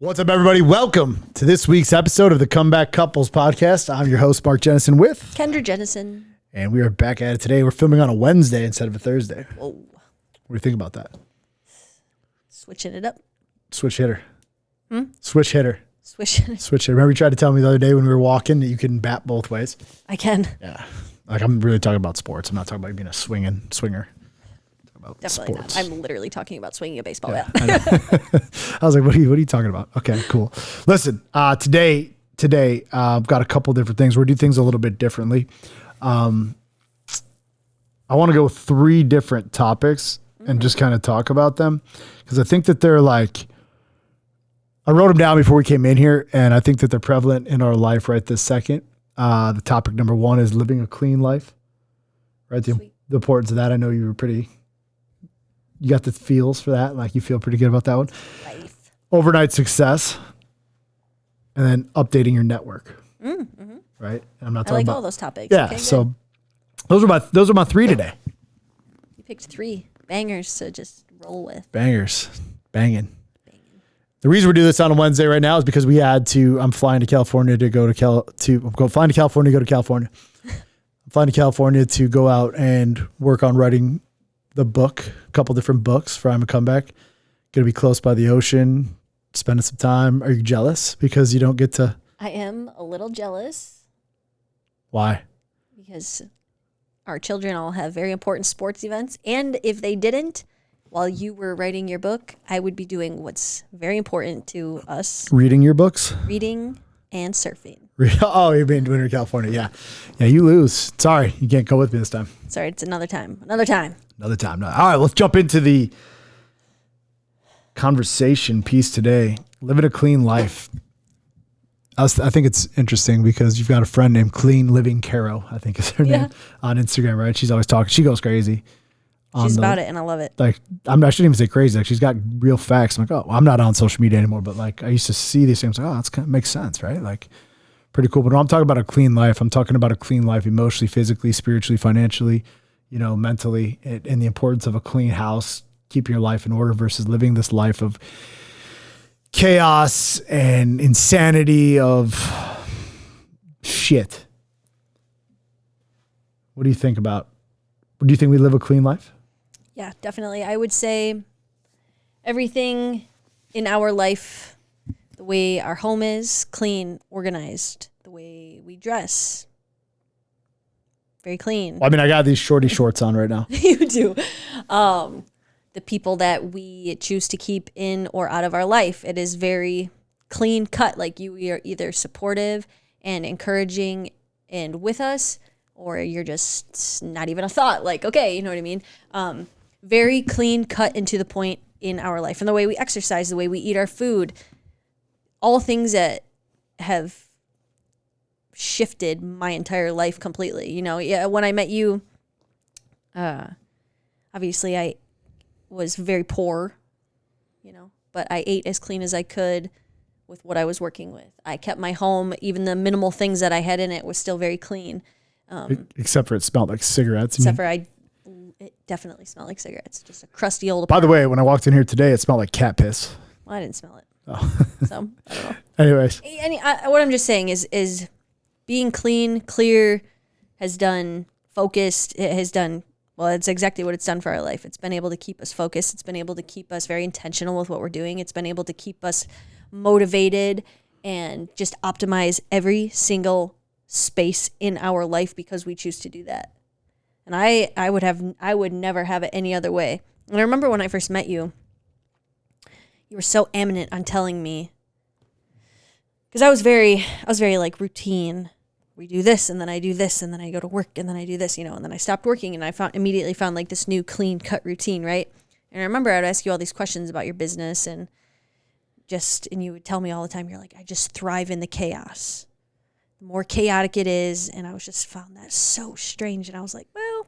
What's up, everybody? Welcome to this week's episode of the Comeback Couples Podcast. I'm your host, Mark Jennison, with Kendra Jennison. And we are back at it today. We're filming on a Wednesday instead of a Thursday. Whoa. What do you think about that? Switching it up. Switch hitter. Switch hitter. Switch hitter. Remember you tried to tell me the other day when we were walking that you can bat both ways? I can. Yeah. Like, I'm really talking about sports. I'm not talking about being a swinger. Definitely sports. not. I'm literally talking about swinging a baseball bat. I was like, what are you talking about? Okay, cool. Listen, today, I've got a couple different things. We're going to do things a little bit differently. I want to go 3 different topics and just kind of talk about them, because I think that they're like, I wrote them down before we came in here, and I think that they're prevalent in our life right this second. The topic number 1 is living a clean life, right? The importance of that. I know you got the feels for that. Like, you feel pretty good about that one. Life. Overnight success. And then updating your network. Mm-hmm. Right? And I'm not talking I like about all those topics. Yeah. Okay, so those are my 3 today. You picked 3 bangers to just roll with. Bangers. Banging. The reason we do this on a Wednesday right now is because I'm flying to California to go to California. I'm flying to California to go out and work on writing the book, a couple different books for I'm a Comeback. Going to be close by the ocean, spending some time. Are you jealous because you don't get to? I am a little jealous. Why? Because our children all have very important sports events. And if they didn't, while you were writing your book, I would be doing what's very important to us. Reading your books? Reading and surfing. Oh, you've been doing it in California. Yeah. Yeah, you lose. Sorry, you can't go with me this time. Sorry, it's another time. Another time. No. All right, let's jump into the conversation piece today. Living a clean life. I think it's interesting because you've got a friend named Clean Living Caro, I think is her name, on Instagram, right? She's always talking. She goes crazy. She's about it, and I love it. Like, I shouldn't even say crazy. Like, she's got real facts. I'm like, oh, well, I'm not on social media anymore, but like, I used to see these things. Like, oh, that's kind of makes sense, right? Like, pretty cool. But when I'm talking about a clean life, I'm talking about a clean life emotionally, physically, spiritually, financially, mentally, and the importance of a clean house, keeping your life in order versus living this life of chaos and insanity of shit. What do you think about? Do you think we live a clean life? Yeah, definitely. I would say everything in our life, the way our home is, clean, organized, the way we dress, very clean. Well, I mean, I got these shorty shorts on right now. You do. The people that we choose to keep in or out of our life, it is very clean cut. Like, you are either supportive and encouraging and with us, or you're just not even a thought. Like, okay, you know what I mean? Very clean cut and to the point in our life. And the way we exercise, the way we eat our food, all things that have shifted my entire life completely. When I met you, obviously I was very poor, but I ate as clean as I could with what I was working with. I kept my home, even the minimal things that I had in it was still very clean. Except for it smelled like cigarettes. It definitely smelled like cigarettes. Just a crusty old apartment. By the way, when I walked in here today, it smelled like cat piss. Well, I didn't smell it. Oh. So, I don't know. Anyways. What I'm just saying is being clean, clear, has done focused. It has done, well, it's exactly what it's done for our life. It's been able to keep us focused. It's been able to keep us very intentional with what we're doing. It's been able to keep us motivated and just optimize every single space in our life because we choose to do that. And I would never have it any other way. And I remember when I first met you, you were so eminent on telling me, because I was very like routine. We do this, and then I do this, and then I go to work, and then I do this, and then I stopped working, and I immediately found like this new clean cut routine, right? And I remember I would ask you all these questions about your business, and you would tell me all the time, you're like, I just thrive in the chaos. The more chaotic it is, and I was just found that so strange, and I was like, well,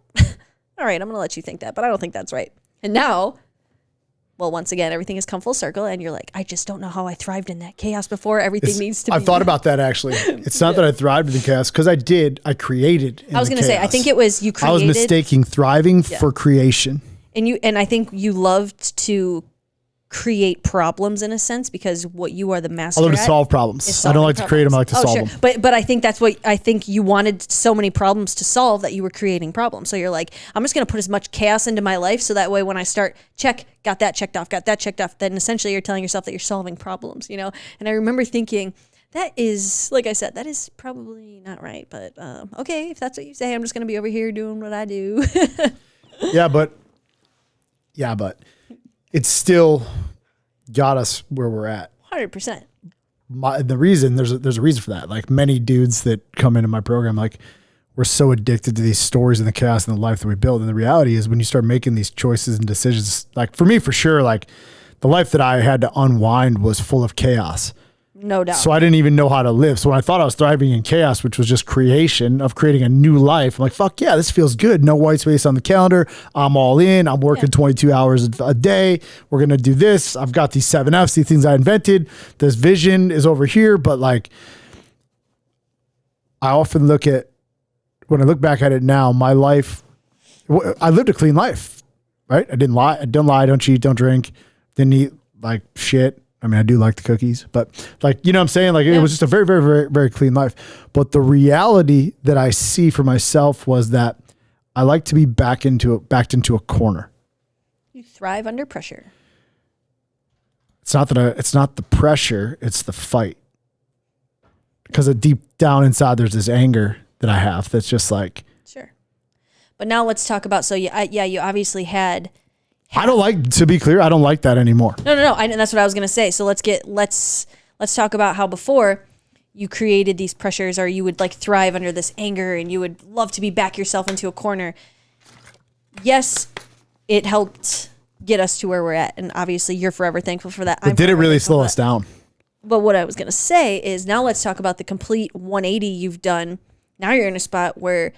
all right, I'm going to let you think that, but I don't think that's right. And now, well, once again, everything has come full circle, and you're like, I just don't know how I thrived in that chaos before. Everything needs to be. I've thought about that, actually. It's not that I thrived in the chaos, because I created in the chaos. I was going to say, I think it was you created. I was mistaking thriving for creation. And I think you loved to create problems in a sense, because what you are the master I love to at solve problems. is I don't like solving to create them. I like to problems. solve Sure. them. But I think that's what I think you wanted, so many problems to solve that you were creating problems. So you're like, I'm just going to put as much chaos into my life so that way when I start, check, got that checked off, then essentially you're telling yourself that you're solving problems, you know? And I remember thinking, that is, like I said, that is probably not right. But okay, if that's what you say, I'm just going to be over here doing what I do. Yeah, but it's still got us where we're at. 100%. The reason there's a reason for that. Like many dudes that come into my program, like we're so addicted to these stories and the chaos and the life that we build. And the reality is when you start making these choices and decisions, like for me, for sure, like the life that I had to unwind was full of chaos. No doubt. So I didn't even know how to live. So when I thought I was thriving in chaos, which was just creating a new life, I'm like, fuck yeah, this feels good. No white space on the calendar. I'm all in. I'm working 22 hours a day. We're going to do this. I've got these 7Fs, these things I invented. This vision is over here. But like, I often when I look back at it now, my life, I lived a clean life, right? I didn't lie. Don't cheat, don't drink, didn't eat like shit. I mean, I do like the cookies, but like, you know what I'm saying? Like it was just a very, very, very, very clean life. But the reality that I see for myself was that I like to be backed into a corner. You thrive under pressure. It's not the pressure, it's the fight. Because deep down inside, there's this anger that I have that's just like. Sure. But now let's talk about, so you obviously had. I don't like, to be clear, I don't like that anymore. No. That's what I was going to say. So let's talk about how before you created these pressures, or you would like thrive under this anger and you would love to be back yourself into a corner. Yes, it helped get us to where we're at. And obviously you're forever thankful for that. But did it really slow us down? But what I was going to say is now let's talk about the complete 180 you've done. Now you're in a spot where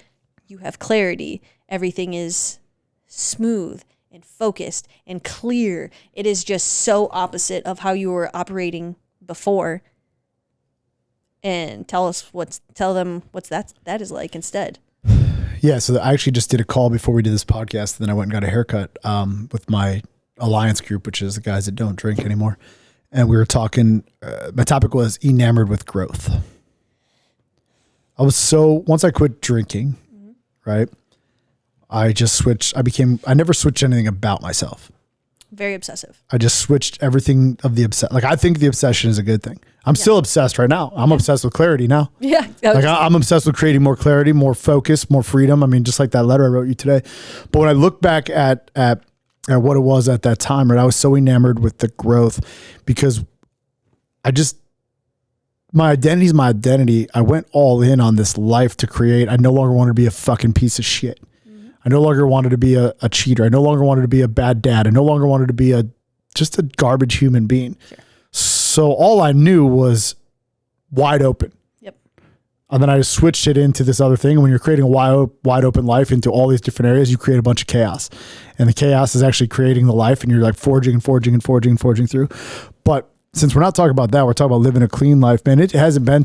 you have clarity. Everything is smooth and focused and clear. It is just so opposite of how you were operating before. And tell them what's that is like instead. Yeah, so I actually just did a call before we did this podcast. Then I went and got a haircut with my alliance group, which is the guys that don't drink anymore. And we were talking, my topic was enamored with growth. Once I quit drinking, right? I never switched anything about myself. Very obsessive. I just switched everything of the like, I think the obsession is a good thing. I'm still obsessed right now. I'm obsessed with clarity now. Yeah. Like I'm obsessed with creating more clarity, more focus, more freedom. I mean, just like that letter I wrote you today. But when I look back at what it was at that time, right, I was so enamored with the growth because my identity is my identity. I went all in on this life to create. I no longer wanted to be a fucking piece of shit. I no longer wanted to be a cheater. I no longer wanted to be a bad dad. I no longer wanted to be just a garbage human being. Sure. So all I knew was wide open. Yep. And then I just switched it into this other thing. And when you're creating a wide open life into all these different areas, you create a bunch of chaos. And the chaos is actually creating the life, and you're like forging through. But since we're not talking about that, we're talking about living a clean life, man. It hasn't been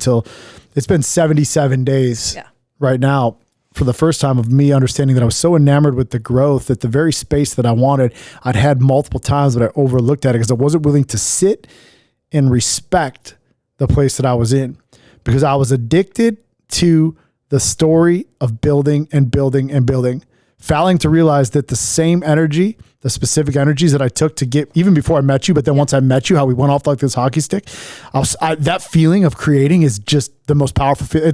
it's been 77 days right now. For the first time of me understanding that I was so enamored with the growth that the very space that I wanted, I'd had multiple times, but I overlooked at it because I wasn't willing to sit and respect the place that I was in, because I was addicted to the story of building and building and building, failing to realize that the same energy, the specific energies that I took to get, even before I met you, but then once I met you, how we went off like this hockey stick, that feeling of creating is just the most powerful feeling.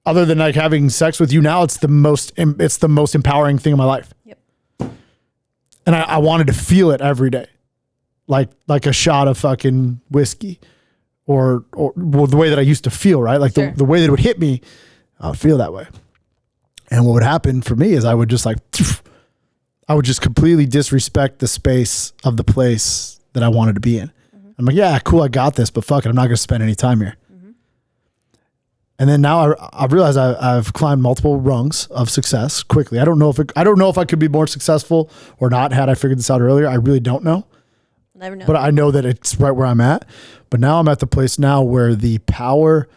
Other than like having sex with you now, it's the most empowering thing in my life. Yep. And I wanted to feel it every day. Like a shot of fucking whiskey or the way that I used to feel, right? Like the way that it would hit me, I would feel that way. And what would happen for me is I would just completely disrespect the space of the place that I wanted to be in. Mm-hmm. I'm like, yeah, cool. I got this, but fuck it. I'm not going to spend any time here. And then now I've realized I've climbed multiple rungs of success quickly. I don't know if I could be more successful or not had I figured this out earlier. I really don't know. Never know. But I know that it's right where I'm at. But now I'm at the place now where the power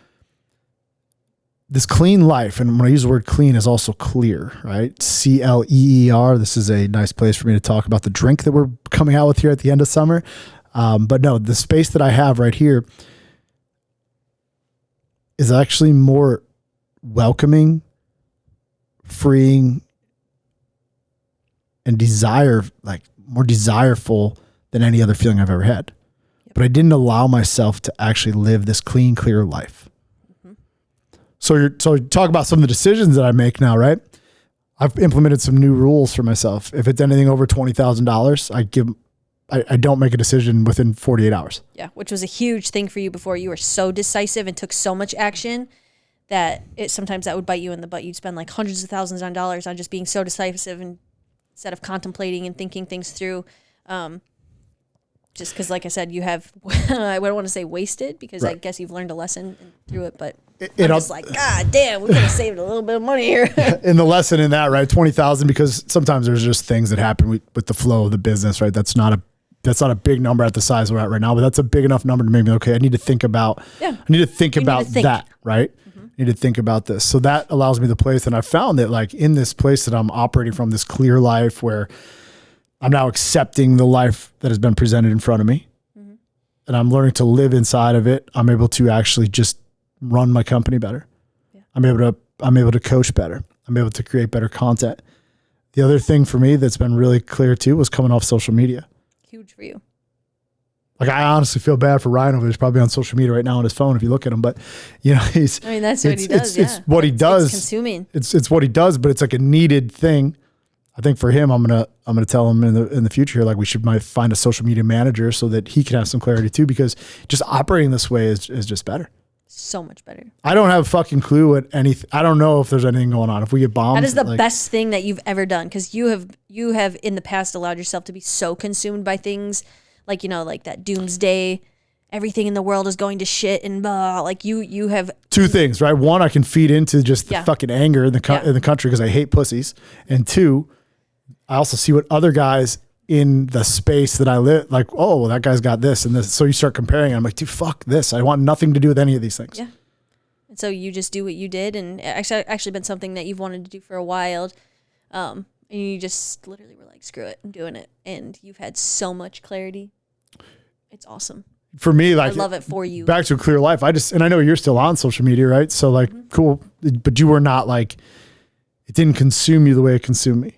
this clean life, and when I use the word clean, is also clear, right? CLEER. This is a nice place for me to talk about the drink that we're coming out with here at the end of summer. But no, the space that I have right here is actually more welcoming, freeing, and more desireful than any other feeling I've ever had. Yep. But I didn't allow myself to actually live this clean, clear life. So you talk about some of the decisions that I make now, right? I've implemented some new rules for myself. If it's anything over $20,000, I don't make a decision within 48 hours. Yeah, which was a huge thing for you before. You were so decisive and took so much action that sometimes that would bite you in the butt. You'd spend like hundreds of thousands of dollars on just being so decisive and instead of contemplating and thinking things through. Just because, like I said, you have, I don't want to say wasted, because I guess you've learned a lesson through it, but I'm just like, God damn, we could have saved a little bit of money here. In the lesson in that, right? 20,000, because sometimes there's just things that happen with the flow of the business, right? That's not a big number at the size we're at right now, but that's a big enough number to make me, okay, I need to think about that, right? Mm-hmm. I need to think about this. So that allows me the place. And I found that like in this place that I'm operating from, this clear life where I'm now accepting the life that has been presented in front of me, mm-hmm. and I'm learning to live inside of it. I'm able to actually just run my company better. Yeah. I'm able to coach better. I'm able to create better content. The other thing for me that's been really clear too was coming off social media. Huge for you. Like I honestly feel bad for Ryan over there. He's probably on social media right now on his phone if you look at him, but you know, that's what he does. It's what he does. It's consuming. It's what he does, but it's like a needed thing. I think for him, I'm gonna tell him in the future here, like we might find a social media manager so that he can have some clarity too, because just operating this way is just better. So much better. I don't have a fucking clue what anything. I don't know if there's anything going on. If we get bombed, that is the best thing that you've ever done, because you have in the past allowed yourself to be so consumed by things like, like that doomsday. Everything in the world is going to shit and blah. Like you have two things, right? One, I can feed into just the fucking anger in the country because I hate pussies, and two, I also see what other guys in the space that I live, like, oh, well, that guy's got this and this. So you start comparing. And I'm like, dude, fuck this. I want nothing to do with any of these things. Yeah. And so you just do what you did, and actually been something that you've wanted to do for a while. And you just literally were like, screw it, I'm doing it. And you've had so much clarity. It's awesome. For me, like, I love it for you. Back to a clear life. And I know you're still on social media, right? So like, mm-hmm. Cool. But you were not like, it didn't consume you the way it consumed me.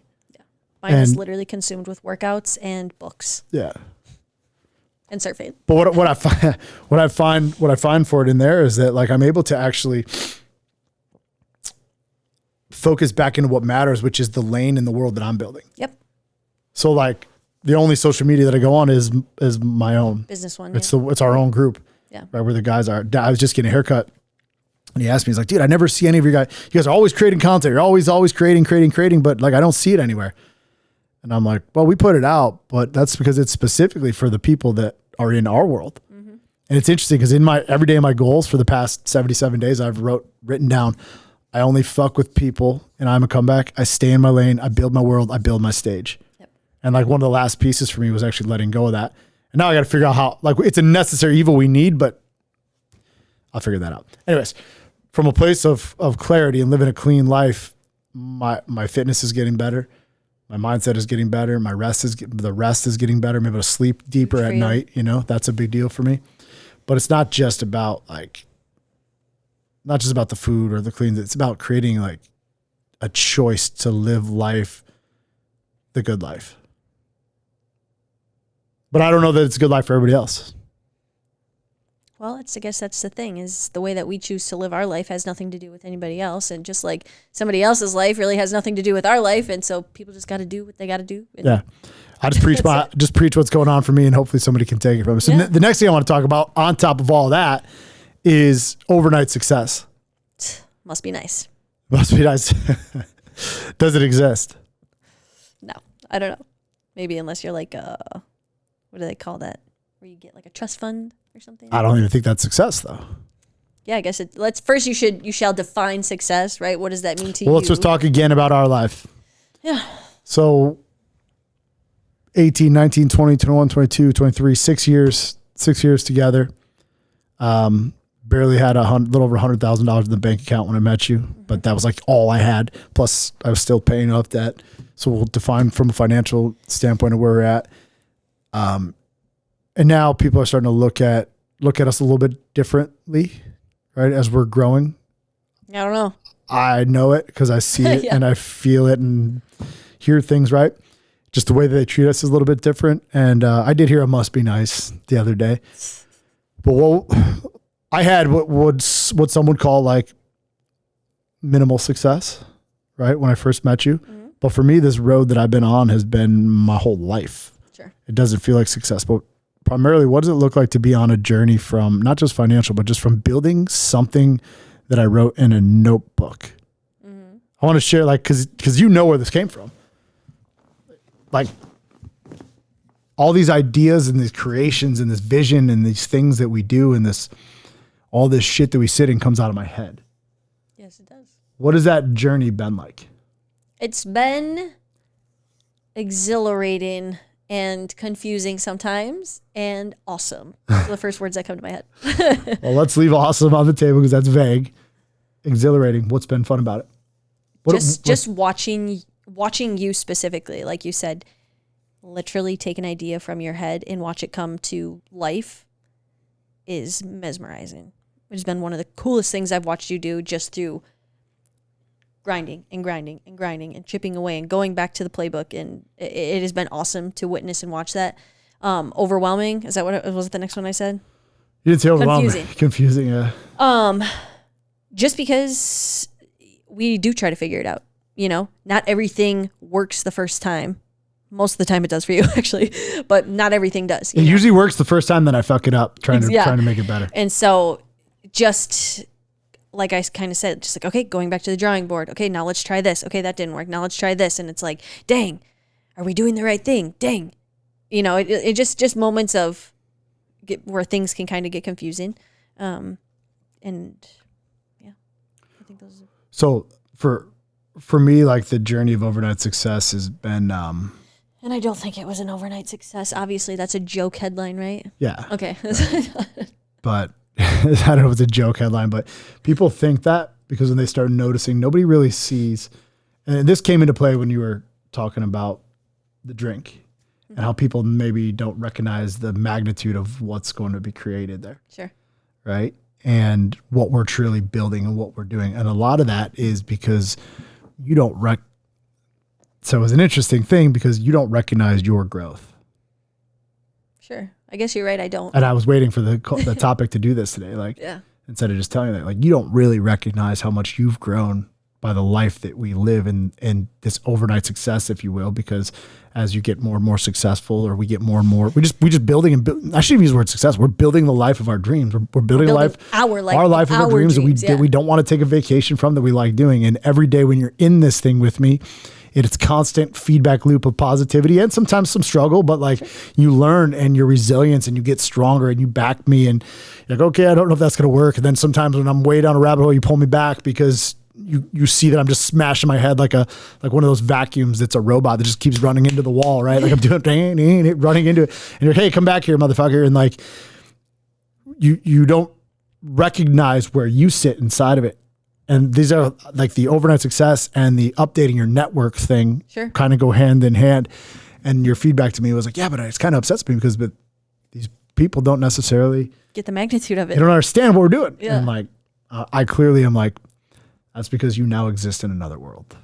Mine is literally consumed with workouts and books. Yeah. And surfing. But what I find for it in there is that like I'm able to actually focus back into what matters, which is the lane in the world that I'm building. Yep. So like the only social media that I go on is my own business one. It's our own group. Yeah. Right where the guys are. I was just getting a haircut. And he asked me, he's like, dude, I never see any of you guys. You guys are always creating content. You're always creating, but like I don't see it anywhere. And I'm like, well, we put it out, but that's because it's specifically for the people that are in our world. Mm-hmm. And it's interesting because in my every day, my goals for the past 77 days, I've written down, I only fuck with people and I'm a comeback. I stay in my lane. I build my world. I build my stage. Yep. And like one of the last pieces for me was actually letting go of that. And now I got to figure out how, like, it's a necessary evil we need, but I'll figure that out. Anyways, from a place of clarity and living a clean life, my fitness is getting better. My mindset is getting better. The rest is getting better. I'm able to sleep deeper at night. That's a big deal for me. But it's not just about the food or the clean. It's about creating like a choice to live life, the good life. But I don't know that it's a good life for everybody else. Well, I guess that's the thing, is the way that we choose to live our life has nothing to do with anybody else. And just like somebody else's life really has nothing to do with our life. And so people just got to do what they got to do. Yeah. I just preach what's going on for me, and hopefully somebody can take it from me. So the next thing I want to talk about on top of all that is overnight success. Must be nice. Must be nice. Does it exist? No, I don't know. Maybe unless you're like, what do they call that? Where you get like a trust fund or something? I don't even think that's success though. Yeah, I guess you shall define success, right? What does that mean to you? Well, let's just talk again about our life. Yeah. So 18, 19, 20, 21, 22, 23, 6 years together. barely had little over $100,000 in the bank account when I met you, but that was like all I had. Plus I was still paying off debt. So we'll define from a financial standpoint of where we're at. And now people are starting to look at us a little bit differently, right? As we're growing. I don't know. I know it because I see it and I feel it and hear things, right? Just the way that they treat us is a little bit different. And I did hear a must be nice the other day. But I had what some would call like minimal success, right? When I first met you. Mm-hmm. But for me, this road that I've been on has been my whole life. Sure. It doesn't feel like success, but primarily what does it look like to be on a journey from not just financial, but just from building something that I wrote in a notebook. Mm-hmm. I want to share like, cause you know where this came from. Like all these ideas and these creations and this vision and these things that we do and all this shit that we sit in comes out of my head. Yes, it does. What has that journey been like? It's been exhilarating and confusing sometimes and awesome. Those are the first words that come to my head. Well, let's leave awesome on the table because that's vague. Exhilarating. What's been fun about it? Just watching you specifically, like you said, literally take an idea from your head and watch it come to life is mesmerizing. Which has been one of the coolest things I've watched you do just through grinding and chipping away and going back to the playbook. And it has been awesome to witness and watch that. Overwhelming. Is that was it the next one I said? You didn't say overwhelming. Confusing, yeah. Just because we do try to figure it out, not everything works the first time. Most of the time it does for you actually, but not everything does. It usually works the first time, then I fuck it up trying to make it better. And so just like I kind of said, just like, okay, going back to the drawing board. Okay, now let's try this. Okay, that didn't work. Now let's try this. And it's like, dang, are we doing the right thing? Dang. It just moments of where things can kind of get confusing. And yeah, I think those are. So for me, like the journey of overnight success has been, and I don't think it was an overnight success. Obviously that's a joke headline, right? Yeah. Okay. But I don't know if it's a joke headline, but people think that because when they start noticing, nobody really sees. And this came into play when you were talking about the drink and how people maybe don't recognize the magnitude of what's going to be created there. Sure. Right. And what we're truly building and what we're doing. And a lot of that is because you don't so it was an interesting thing because you don't recognize your growth. Sure. I guess you're right. I don't. And I was waiting for the topic to do this today. Like, yeah. Instead of just telling you that, like, you don't really recognize how much you've grown by the life that we live in this overnight success, if you will, because as you get more and more successful, or we get more and more, we just building and build. I shouldn't use the word success. We're building the life of our dreams. We're building our life of our dreams that we don't want to take a vacation from, that we like doing. And every day when you're in this thing with me, it's constant feedback loop of positivity and sometimes some struggle, but like you learn and your resilience and you get stronger and you back me and you're like, okay, I don't know if that's going to work. And then sometimes when I'm way down a rabbit hole, you pull me back because you see that I'm just smashing my head like one of those vacuums that's a robot that just keeps running into the wall, right? Like I'm doing running into it. And you're, hey, come back here, motherfucker. And like you don't recognize where you sit inside of it. And these are like the overnight success and the updating your network thing kind of go hand in hand. And your feedback to me was like, yeah, but it kind of upsets me because these people don't necessarily get the magnitude of it. They don't understand what we're doing. Yeah. And like, I clearly am like, that's because you now exist in another world.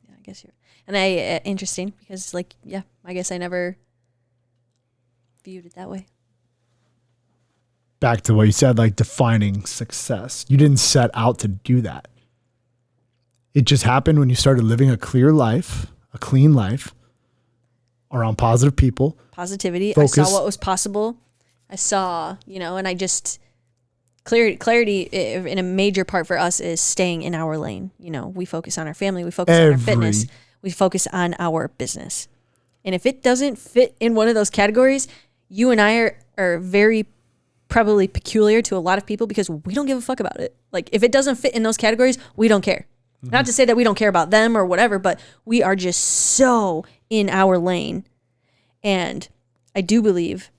Yeah, I guess and interesting because like, yeah, I guess I never viewed it that way. Back to what you said, like defining success. You didn't set out to do that. It just happened when you started living a clear life, a clean life, around positive people. Positivity. Focus. I saw what was possible. I saw, and I just, clarity in a major part for us is staying in our lane. We focus on our family. We focus on our fitness. We focus on our business. And if it doesn't fit in one of those categories, you and I are very probably peculiar to a lot of people because we don't give a fuck about it. Like if it doesn't fit in those categories, we don't care. Mm-hmm. Not to say that we don't care about them or whatever, but we are just so in our lane. And I do believe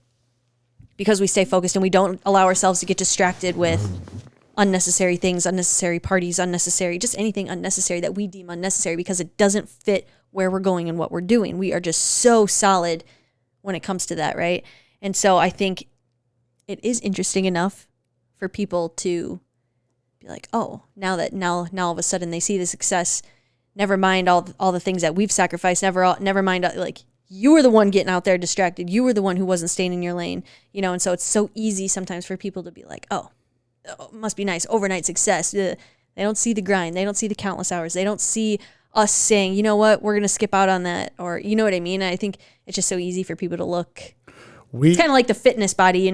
because we stay focused and we don't allow ourselves to get distracted with unnecessary things, unnecessary parties, unnecessary, just anything unnecessary that we deem unnecessary because it doesn't fit where we're going and what we're doing. We are just so solid when it comes to that, right? And so I think it is interesting enough for people to be like, oh, now all of a sudden they see the success. Never mind all the things that we've sacrificed. Never mind, like, you were the one getting out there distracted. You were the one who wasn't staying in your lane, and so it's so easy sometimes for people to be like, oh, must be nice, overnight success. They don't see the grind. They don't see the countless hours. They don't see us saying, you know what, we're going to skip out on that. Or, you know what I mean? I think it's just so easy for people to look. It's kind of like the fitness body,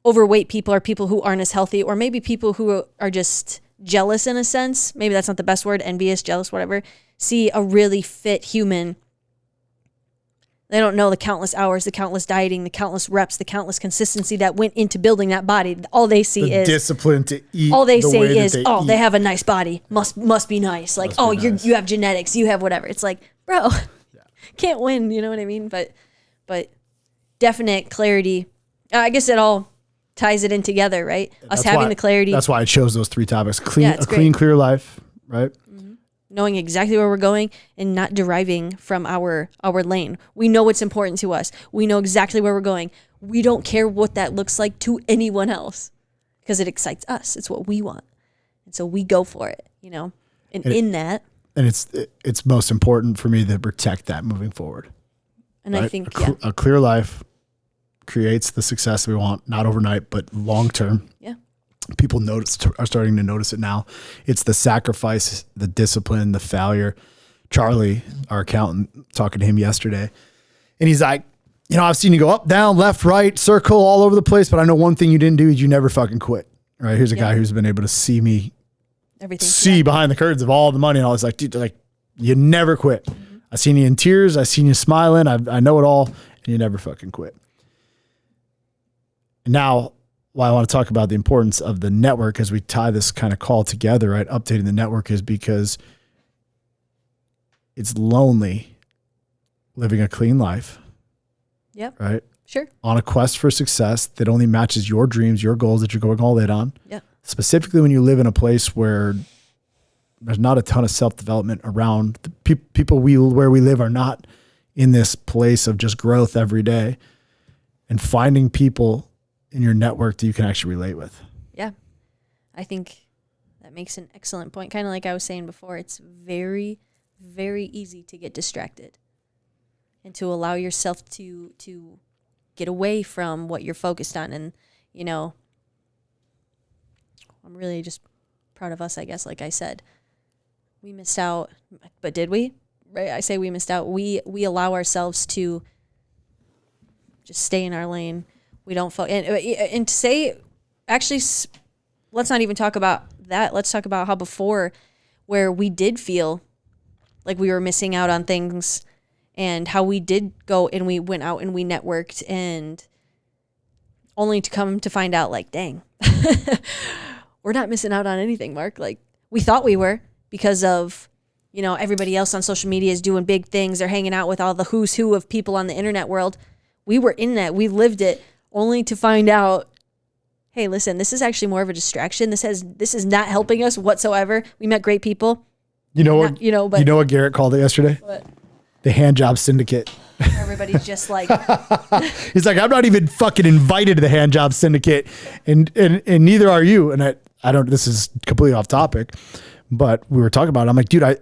overweight people are people who aren't as healthy, or maybe people who are just jealous in a sense. Maybe that's not the best word, envious, jealous, whatever. See a really fit human. They don't know the countless hours, the countless dieting, the countless reps, the countless consistency that went into building that body. All they see is discipline to eat. All they say is, they have a nice body. Must be nice. Like, nice. You have genetics, you have whatever. It's like, bro, can't win. You know what I mean? But definite clarity. I guess it all ties it in together, right? Us having the clarity. That's why I chose those 3 topics. Clean, clear life, right? Knowing exactly where we're going and not deriving from our lane. We know what's important to us. We know exactly where we're going. We don't care what that looks like to anyone else because it excites us. It's what we want. And so we go for it, And it's most important for me to protect that moving forward. And right? I think a clear life creates the success we want, not overnight, but long term. Yeah. People are starting to notice it now. It's the sacrifice, the discipline, the failure. Charlie, our accountant, talking to him yesterday, and he's like, I've seen you go up, down, left, right, circle, all over the place, but I know one thing you didn't do is you never fucking quit. Right? Here's a guy who's been able to see me, behind the curtains of all the money and all this. Like, dude, you never quit. Mm-hmm. I seen you in tears. I seen you smiling. I know it all, and you never fucking quit. Now, why I want to talk about the importance of the network as we tie this kind of call together, right? Updating the network is because it's lonely living a clean life. Yep. Right? Sure. On a quest for success that only matches your dreams, your goals that you're going all in on. Yeah. Specifically when you live in a place where there's not a ton of self-development around. The people where we live are not in this place of just growth every day, and finding people in your network that you can actually relate with. Yeah. I think that makes an excellent point. Kind of like I was saying before, it's very, very easy to get distracted and to allow yourself to get away from what you're focused on. And, I'm really just proud of us, I guess. Like I said, we missed out, but did we? Right? I say we missed out. We allow ourselves to just stay in our lane. We don't and to say, actually, let's not even talk about that. Let's talk about how before, where we did feel like we were missing out on things, and how we did go and we went out and we networked, and only to come to find out, like, dang, we're not missing out on anything, Mark. Like, we thought we were because of, everybody else on social media is doing big things. They're hanging out with all the who's who of people on the internet world. We were in that. We lived it. Only to find out, hey, listen, this is actually more of a distraction. This is not helping us whatsoever. We met great people. You know what Garrett called it yesterday? What? The hand job syndicate. Everybody's just like, he's like, I'm not even fucking invited to the hand job syndicate, and neither are you. And I don't. This is completely off topic, but we were talking about it. I'm like, dude,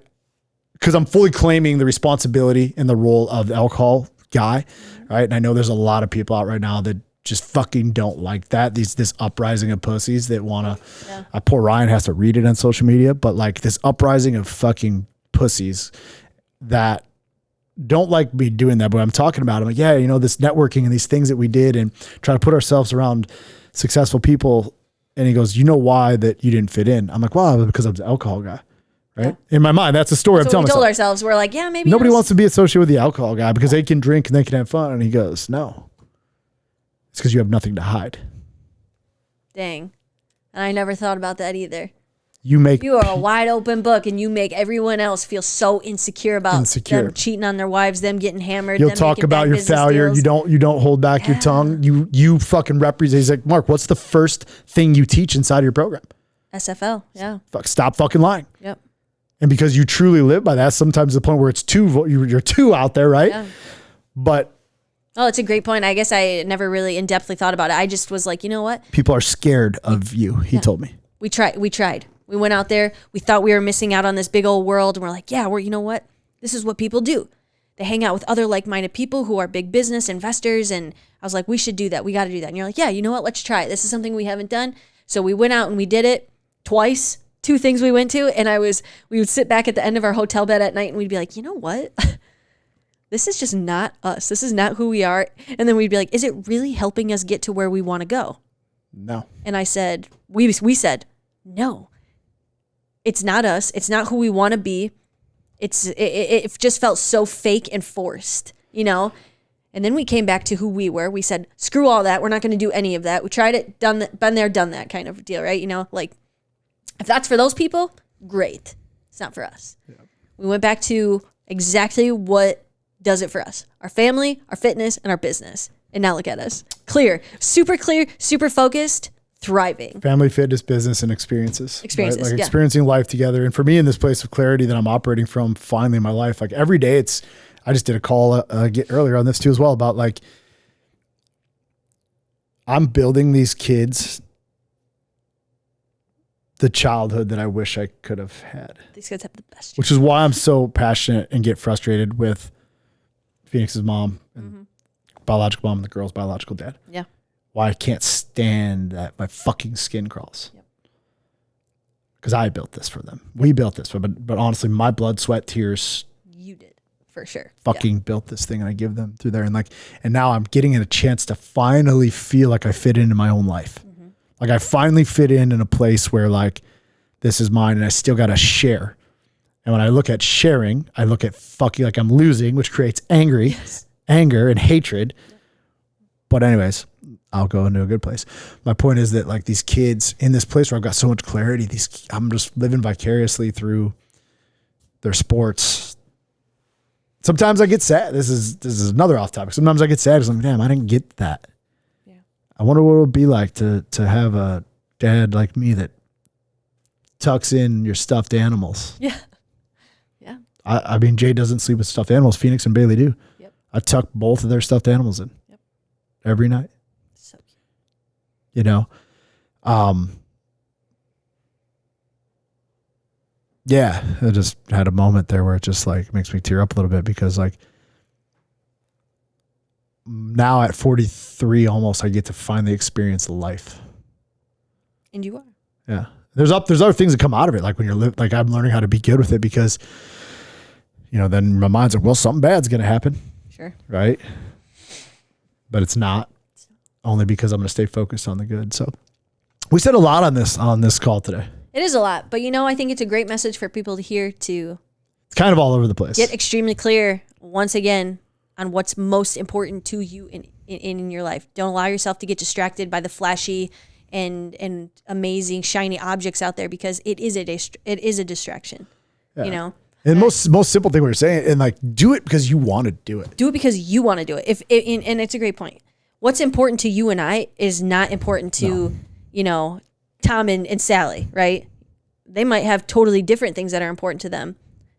because I'm fully claiming the responsibility and the role of the alcohol guy, right? And I know there's a lot of people out right now that just fucking don't like that. This uprising of pussies that want to, poor Ryan has to read it on social media, but like this uprising of fucking pussies that don't like me doing that. But I'm talking about, I'm like, this networking and these things that we did and try to put ourselves around successful people. And he goes, you know why that you didn't fit in? I'm like, well, because I'm the alcohol guy. Right? Yeah. In my mind, that's the story I'm telling myself. We told ourselves, we're like, maybe nobody wants to be associated with the alcohol guy because they can drink and they can have fun. And he goes, no, it's because you have nothing to hide. Dang. And I never thought about that either. you make You are a wide open book, and you make everyone else feel so insecure about them cheating on their wives, them getting hammered. You'll them talk about your failure. Deals. You don't hold back your tongue. You fucking represent. He's like, Mark, what's the first thing you teach inside of your program? SFL. Yeah. Stop fucking lying. Yep. And because you truly live by that, sometimes to the point where it's you're too out there, right? Yeah. But oh, it's a great point. I guess I never really in depthly thought about it. I just was like, you know what? People are scared of you. He told me. We tried. We went out there. We thought we were missing out on this big old world. And we're like, yeah, you know what? This is what people do. They hang out with other like-minded people who are big business investors. And I was like, we should do that. We got to do that. And you're like, yeah, you know what? Let's try it. This is something we haven't done. So we went out and we did it twice. 2 things we went to. And we would sit back at the end of our hotel bed at night and we'd be like, you know what? This is just not us. This is not who we are. And then we'd be like, is it really helping us get to where we want to go? No. And I said, we said, no. It's not us. It's not who we want to be. It just felt so fake and forced, you know? And then we came back to who we were. We said, screw all that. We're not going to do any of that. We tried it, been there, done that kind of deal, right? You know, like if that's for those people, great. It's not for us. Yeah. We went back to exactly what does it for us. Our family, our fitness, and our business. And now look at us. Clear, super focused, thriving. Family, fitness, business, and experiences. Experiences, right? Like experiencing life together. And for me, in this place of clarity that I'm operating from finally in my life, like every day I just did a call earlier on this too as well about like, I'm building these kids the childhood that I wish I could have had. These kids have the best. Which is why I'm so passionate and get frustrated with Phoenix's mom and biological mom and the girl's biological dad. Yeah. Why I can't stand that my fucking skin crawls. Yep. Because I built this for them. We built this for them. But honestly, my blood, sweat, tears. You did, for sure. Fucking built this thing and I give them through there. And now I'm getting a chance to finally feel like I fit into my own life. Mm-hmm. Like I finally fit in a place where like, this is mine and I still got to share. And when I look at sharing, I look at fucking like I'm losing, which creates anger and hatred. Yep. But anyways, I'll go into a good place. My point is that like these kids in this place where I've got so much clarity, I'm just living vicariously through their sports. Sometimes I get sad. This is another off topic. Sometimes I get sad because I'm like, damn, I didn't get that. Yeah. I wonder what it would be like to have a dad like me that tucks in your stuffed animals. Yeah. Yeah. I mean, Jay doesn't sleep with stuffed animals. Phoenix and Bailey do. Yep. I tuck both of their stuffed animals in. Yep. Every night. So cute. You know? Yeah, I just had a moment there where it just like makes me tear up a little bit because like now at 43 almost I get to finally experience life. And you are. Yeah. There's other things that come out of it. Like when you're like I'm learning how to be good with it because, you know, then my mind's like, well, something bad's going to happen. Sure. Right. But it's not only because I'm going to stay focused on the good. So we said a lot on this call today. It is a lot, but you know, I think it's a great message for people to hear to. It's kind of all over the place. Get extremely clear once again on what's most important to you in your life. Don't allow yourself to get distracted by the flashy and amazing shiny objects out there because it is a distraction. Yeah. You know. And most simple thing we were saying, and like do it because you want to do it. Do it because you want to do it. And it's a great point. What's important to you and I is not important to you know Tom and Sally, right? They might have totally different things that are important to them.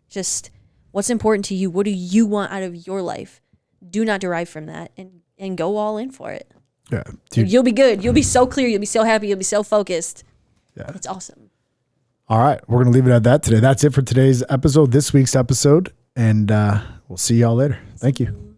Just what's important to you? What do you want out of your life? Do not derive from that and go all in for it. Yeah. You'll be good. You'll be so clear. You'll be so happy. You'll be so focused. Yeah. It's awesome. All right. We're going to leave it at that today. That's it for today's episode, this week's episode. And we'll see y'all later. Thank you.